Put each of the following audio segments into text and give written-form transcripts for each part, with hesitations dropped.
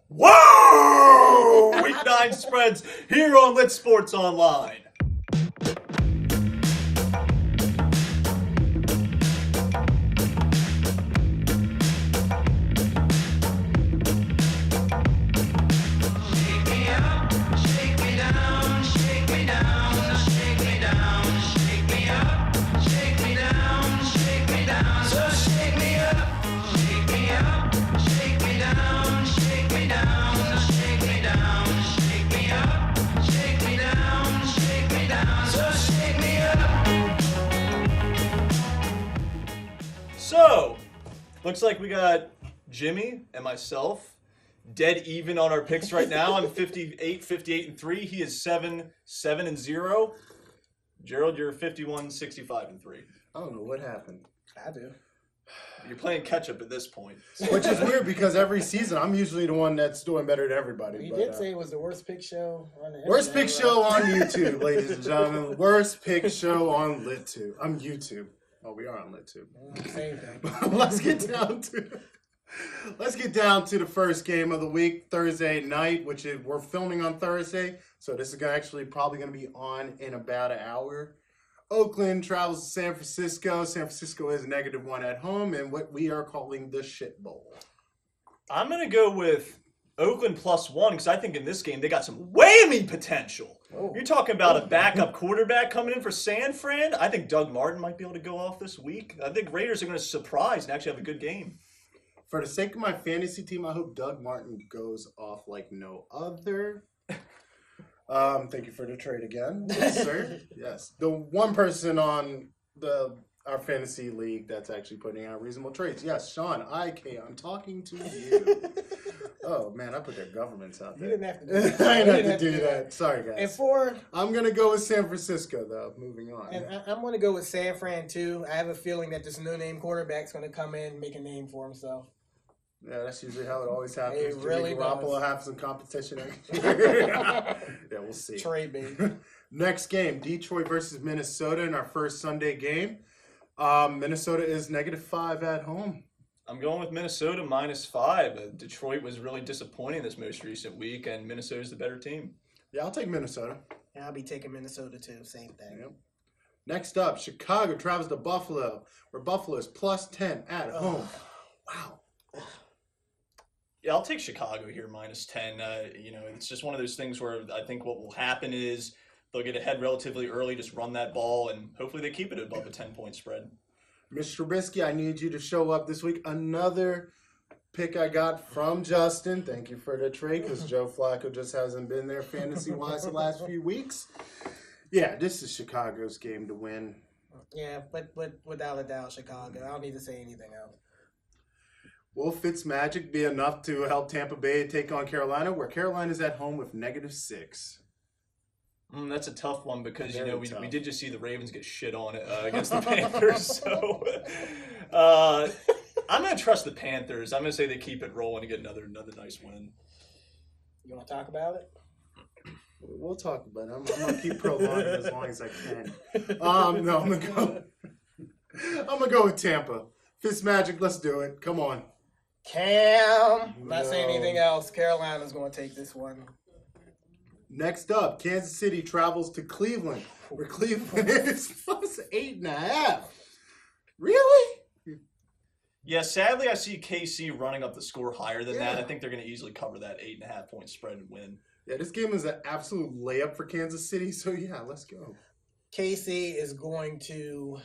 Whoa! Week 9 spreads here on Lit Sports Online. So, looks like we got Jimmy and myself dead even on our picks right now. I'm 58-58-3. He is 7-7-0. Gerald, you're 51-65-3. I don't know what happened. I do. You're playing catch up at this point. Which is weird because every season I'm usually the one that's doing better than everybody. You did say it was the worst pick show on the Worst internet, pick right? show on YouTube, ladies and gentlemen. Worst pick show on LitTube. I'm YouTube. Oh, we are on LitTube. Same thing. Let's get down to the first game of the week, Thursday night, which is we're filming on Thursday, so this is probably going to be on in about an hour. Oakland travels to San Francisco. San Francisco is -1 at home in what we are calling the shit bowl. I'm going to go with Oakland +1 because I think in this game they got some whammy potential. Oh. You're talking about a backup quarterback coming in for San Fran. I think Doug Martin might be able to go off this week. I think Raiders are going to surprise and actually have a good game. For the sake of my fantasy team, I hope Doug Martin goes off like no other. Thank you for the trade again, yes, sir. Yes, the one person on our fantasy league that's actually putting out reasonable trades. Yes, Sean, I'm talking to you. Oh man, I put their governments out there. You didn't have to do that. I didn't have to do that. Sorry, guys. And I'm gonna go with San Francisco though. Moving on. And I'm going to go with San Fran too. I have a feeling that this no-name quarterback's going to come in and make a name for himself. Yeah, that's usually how it always happens. It really Jimmy Garoppolo does. have some competition. Yeah, we'll see. Trade baby. Next game, Detroit versus Minnesota in our first Sunday game. Minnesota is -5 at home. I'm going with Minnesota -5. Detroit was really disappointing this most recent week, and Minnesota's the better team. Yeah, I'll take Minnesota. And I'll be taking Minnesota too. Same thing. Yep. Next up, Chicago travels to Buffalo, where Buffalo is +10 at home. Wow. Yeah, I'll take Chicago here -10. It's just one of those things where I think what will happen is they'll get ahead relatively early, just run that ball, and hopefully they keep it above a 10-point spread. Mr. Trubisky, I need you to show up this week. Another pick I got from Justin. Thank you for the trade because Joe Flacco just hasn't been there fantasy-wise the last few weeks. Yeah, this is Chicago's game to win. Yeah, but without a doubt, Chicago. I don't need to say anything else. Will Fitzmagic be enough to help Tampa Bay take on Carolina, where Carolina's at home with -6? That's a tough one because, Very we tough. did just see the Ravens get shit on against the Panthers. So I'm going to trust the Panthers. I'm going to say they keep it rolling and get another nice win. You want to talk about it? We'll talk about it. I'm going to keep prolonging as long as I can. No, I'm going to go with Tampa. Fitzmagic, let's do it. Come on. Cam. Not No. saying anything else. Carolina's going to take this one. Next up, Kansas City travels to Cleveland, where Cleveland is +8.5. Really? Yeah, sadly, I see KC running up the score higher than that. Yeah. I think they're going to easily cover that 8.5-point spread and win. Yeah, this game is an absolute layup for Kansas City, so yeah, let's go. KC is going to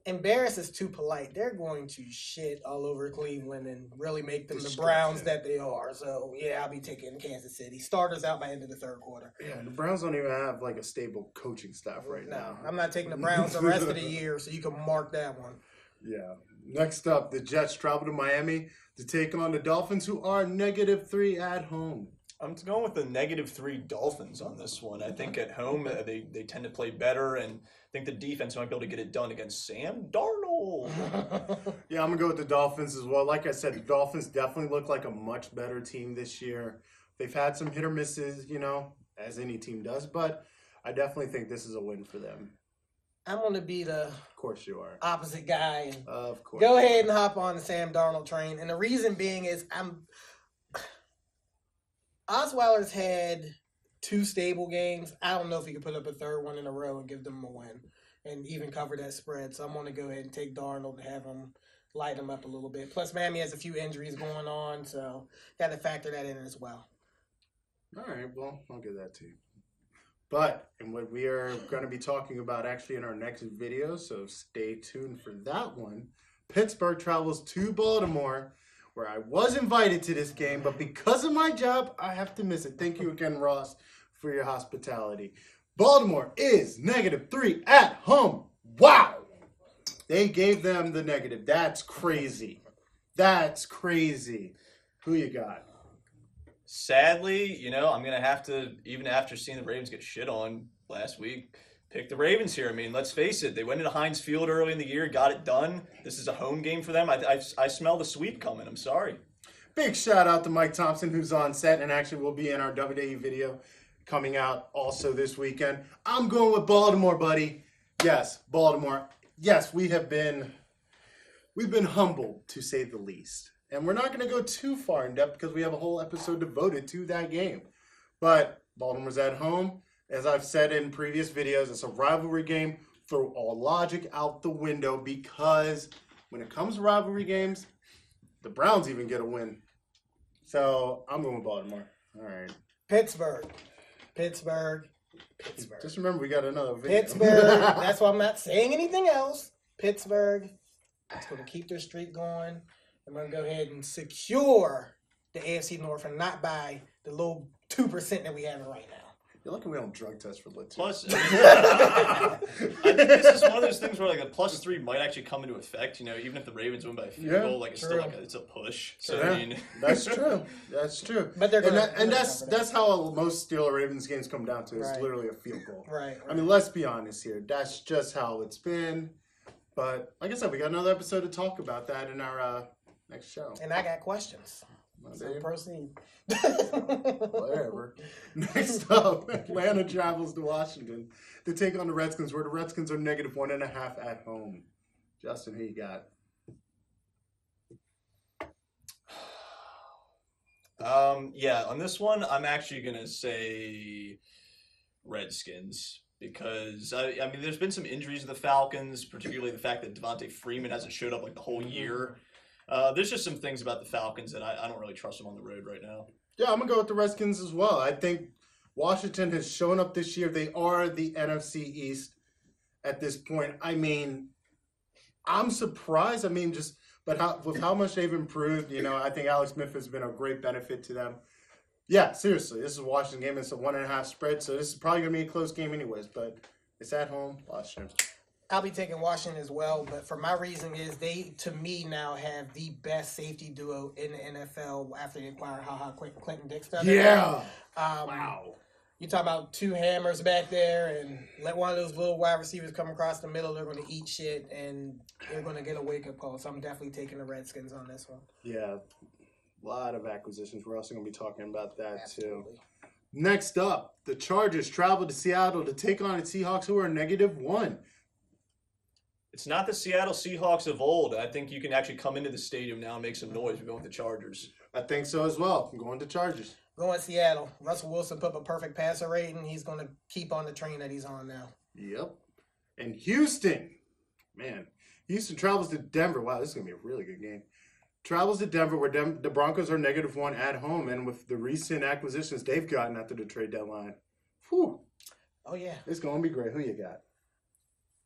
embarrass is too polite. They're going to shit all over Cleveland and really make them the Browns that they are. So, yeah, I'll be taking Kansas City. Starters out by end of the third quarter. Yeah, the Browns don't even have like a stable coaching staff right now. I'm not taking the Browns the rest of the year, so you can mark that one. Yeah. Next up, the Jets travel to Miami to take on the Dolphins, who are -3 at home. I'm going with the -3 Dolphins on this one. I think at home they tend to play better, and I think the defense might be able to get it done against Sam Darnold. Yeah, I'm going to go with the Dolphins as well. Like I said, the Dolphins definitely look like a much better team this year. They've had some hit or misses, as any team does, but I definitely think this is a win for them. I'm going to be the Of course you are. opposite guy and Of course. go ahead and hop on the Sam Darnold train. And the reason being is Osweiler's had 2 stable games. I don't know if he could put up a third one in a row and give them a win and even cover that spread. So I'm going to go ahead and take Darnold and have him light him up a little bit. Plus, Miami has a few injuries going on, so got to factor that in as well. All right, well, I'll give that to you. But, and what we are going to be talking about actually in our next video, so stay tuned for that one. Pittsburgh travels to Baltimore, where I was invited to this game, but because of my job, I have to miss it. Thank you again, Ross, for your hospitality. Baltimore is -3 at home. Wow! They gave them the negative. That's crazy. That's crazy. Who you got? Sadly, I'm going to have to, even after seeing the Ravens get shit on last week, pick the Ravens here. I mean, let's face it. They went into Heinz Field early in the year, got it done. This is a home game for them. I smell the sweep coming. I'm sorry. Big shout out to Mike Thompson, who's on set and actually will be in our WWE video coming out also this weekend. I'm going with Baltimore, buddy. Yes, Baltimore. Yes, we've been humbled, to say the least. And we're not going to go too far in depth because we have a whole episode devoted to that game. But Baltimore's at home. As I've said in previous videos, it's a rivalry game. Throw all logic out the window because when it comes to rivalry games, the Browns even get a win. So I'm going with Baltimore. All right. Pittsburgh. Just remember, we got another video. Pittsburgh. That's why I'm not saying anything else. Pittsburgh. It's going to keep their streak going. I'm going to go ahead and secure the AFC North and not by the little 2% that we have right now. You're lucky we don't drug test for LitTube. Plus, I think this is one of those things where like a +3 might actually come into effect. Even if the Ravens win by a field goal, like it's still like it's a push. So yeah, I mean, that's true. That's true. But they're gonna, and that's how most Steelers Ravens games come down to. It's literally a field goal. Right. I mean, let's be honest here. That's just how it's been. But like I said, we got another episode to talk about that in our next show. And I got questions. So proceed. Whatever. Next up, Atlanta travels to Washington to take on the Redskins, where the Redskins are -1.5 at home. Justin, who you got? Yeah, on this one, I'm actually gonna say Redskins because I mean, there's been some injuries to the Falcons, particularly the fact that Devontae Freeman hasn't showed up like the whole year. There's just some things about the Falcons that I don't really trust them on the road right now. Yeah, I'm going to go with the Redskins as well. I think Washington has shown up this year. They are the NFC East at this point. I mean, I'm surprised. I mean, with how much they've improved, I think Alex Smith has been a great benefit to them. Yeah, seriously, this is a Washington game. It's a 1.5 spread, so this is probably going to be a close game anyways, but it's at home, Washington. I'll be taking Washington as well, but for my reason is they, to me, now have the best safety duo in the NFL after they acquired Clinton Dixon. Yeah. Wow. You talk about 2 hammers back there and let one of those little wide receivers come across the middle, they're going to eat shit and they're going to get a wake-up call. So I'm definitely taking the Redskins on this one. Yeah, a lot of acquisitions. We're also going to be talking about that too. Next up, the Chargers travel to Seattle to take on the Seahawks, who are -1. It's not the Seattle Seahawks of old. I think you can actually come into the stadium now and make some noise. We're going with the Chargers. I think so as well. I'm going to Chargers. Going Seattle. Russell Wilson put up a perfect passer rating. He's going to keep on the train that he's on now. Yep. And Houston. Man, Houston travels to Denver. Wow, this is going to be a really good game. Travels to Denver, where the Broncos are -1 at home. And with the recent acquisitions they've gotten after the trade deadline, whew. Oh, yeah. It's going to be great. Who you got?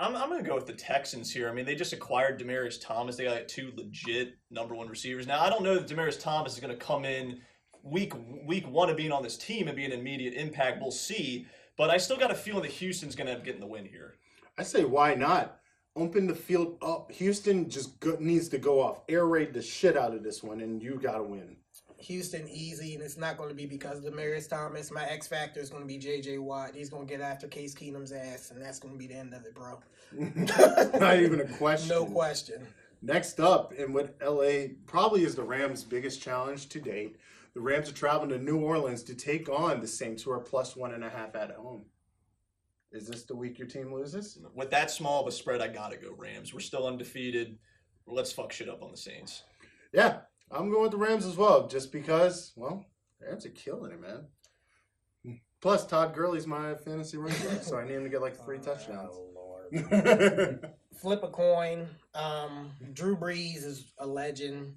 I'm going to go with the Texans here. I mean, they just acquired Demaryius Thomas. They got 2 legit #1 receivers. Now, I don't know that Demaryius Thomas is going to come in week 1 of being on this team and be an immediate impact. We'll see. But I still got a feeling that Houston's going to end up getting the win here. I say, why not? Open the field up. Houston just needs to go off. Air raid the shit out of this one, and you got to win. Houston easy, and it's not going to be because of Demaryius Thomas. My X factor is going to be J.J. Watt. He's going to get after Case Keenum's ass, and that's going to be the end of it, bro. Not even a question. No question. Next up, in what LA probably is the Rams' biggest challenge to date, the Rams are traveling to New Orleans to take on the Saints, who are +1.5 at home. Is this the week your team loses? With that small of a spread, I got to go Rams. We're still undefeated. Let's fuck shit up on the Saints. Yeah. I'm going with the Rams as well, just because, well, Rams are killing it, man. Plus, Todd Gurley's my fantasy running back, so I need him to get like 3 touchdowns. Oh, Lord. Flip a coin. Drew Brees is a legend.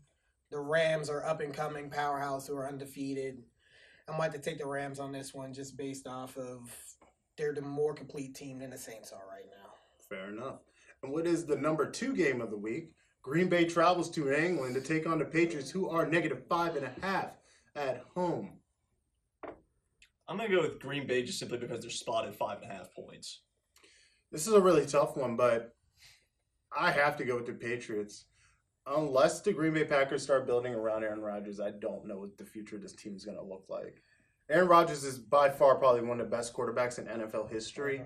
The Rams are up-and-coming powerhouse who are undefeated. I might have to take the Rams on this one just based off of they're the more complete team than the Saints are right now. Fair enough. And what is the number 2 game of the week? Green Bay travels to England to take on the Patriots, who are -5.5 at home. I'm going to go with Green Bay just simply because they're spotted 5.5 points. This is a really tough one, but I have to go with the Patriots. Unless the Green Bay Packers start building around Aaron Rodgers, I don't know what the future of this team is going to look like. Aaron Rodgers is by far probably one of the best quarterbacks in NFL history,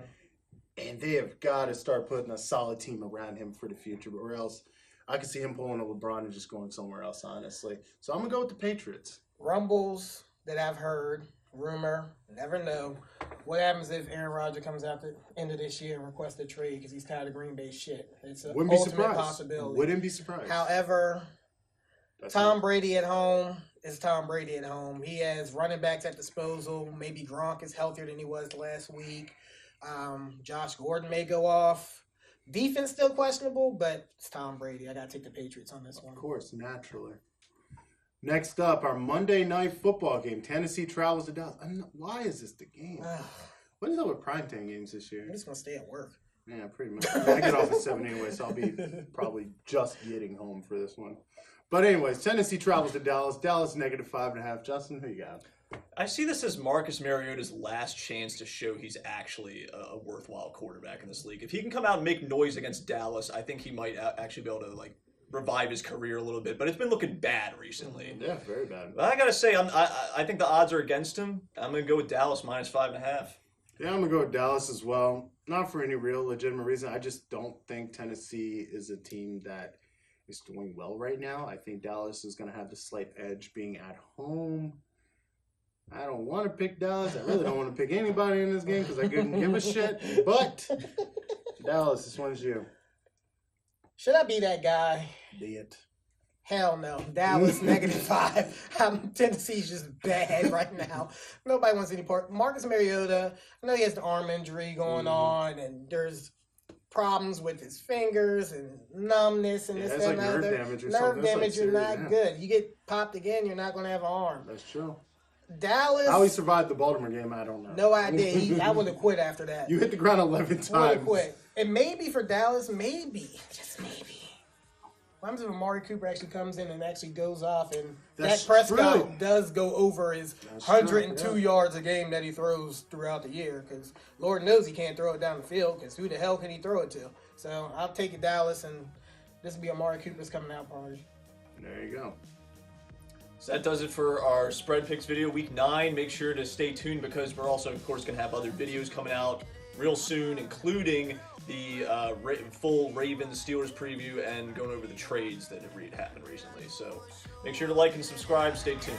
and they have got to start putting a solid team around him for the future, or else I could see him pulling a LeBron and just going somewhere else, honestly. So I'm going to go with the Patriots. Rumbles that I've heard, rumor, never know. What happens if Aaron Rodgers comes out the end of this year and requests a trade because he's tired of Green Bay shit? It's an Wouldn't be ultimate surprised. possibility. Wouldn't be surprised. However, That's Tom Brady at home is Tom Brady at home. He has running backs at disposal. Maybe Gronk is healthier than he was last week. Josh Gordon may go off. Defense still questionable, but it's Tom Brady. I got to take the Patriots on this one. Of course, naturally. Next up, our Monday night football game. Tennessee travels to Dallas. Why is this the game? What is up with primetime games this year? I'm just going to stay at work. Yeah, pretty much. I get off at 7 anyway, so I'll be probably just getting home for this one. But anyways, Tennessee travels to Dallas. Dallas -5.5. Justin, who you got? I see this as Marcus Mariota's last chance to show he's actually a worthwhile quarterback in this league. If he can come out and make noise against Dallas, I think he might actually be able to like revive his career a little bit. But it's been looking bad recently. Yeah, very bad. But I gotta say, I think the odds are against him. I'm gonna go with Dallas -5.5. Yeah, I'm going to go with Dallas as well. Not for any real legitimate reason. I just don't think Tennessee is a team that is doing well right now. I think Dallas is going to have the slight edge being at home. I don't want to pick Dallas. I really don't want to pick anybody in this game because I couldn't give a shit. But Dallas, this one's you. Should I be that guy? Be it. Hell no. Dallas -5. Tennessee's just bad right now. Nobody wants any part. Marcus Mariota, I know he has the arm injury going on, and there's problems with his fingers and numbness and this it's and like that. nerve damage or nerve something. That's damage, like you're serious, not good. You get popped again, you're not going to have an arm. That's true. Dallas. How he survived the Baltimore game, I don't know. No idea. I would have quit after that. You hit the ground 11 Would have times. quit. And maybe for Dallas, maybe. Just maybe. What happens if Amari Cooper actually comes in and actually goes off and That's Dak Prescott true. does go over his That's 102 true, yeah. yards a game that he throws throughout the year? Because Lord knows he can't throw it down the field because who the hell can he throw it to? So I'll take it Dallas, and this will be Amari Cooper's coming out party. There you go. So that does it for our spread picks video, week 9. Make sure to stay tuned because we're also, of course, going to have other videos coming out real soon, including the full Ravens Steelers preview and going over the trades that have happened recently. So make sure to like and subscribe. Stay tuned.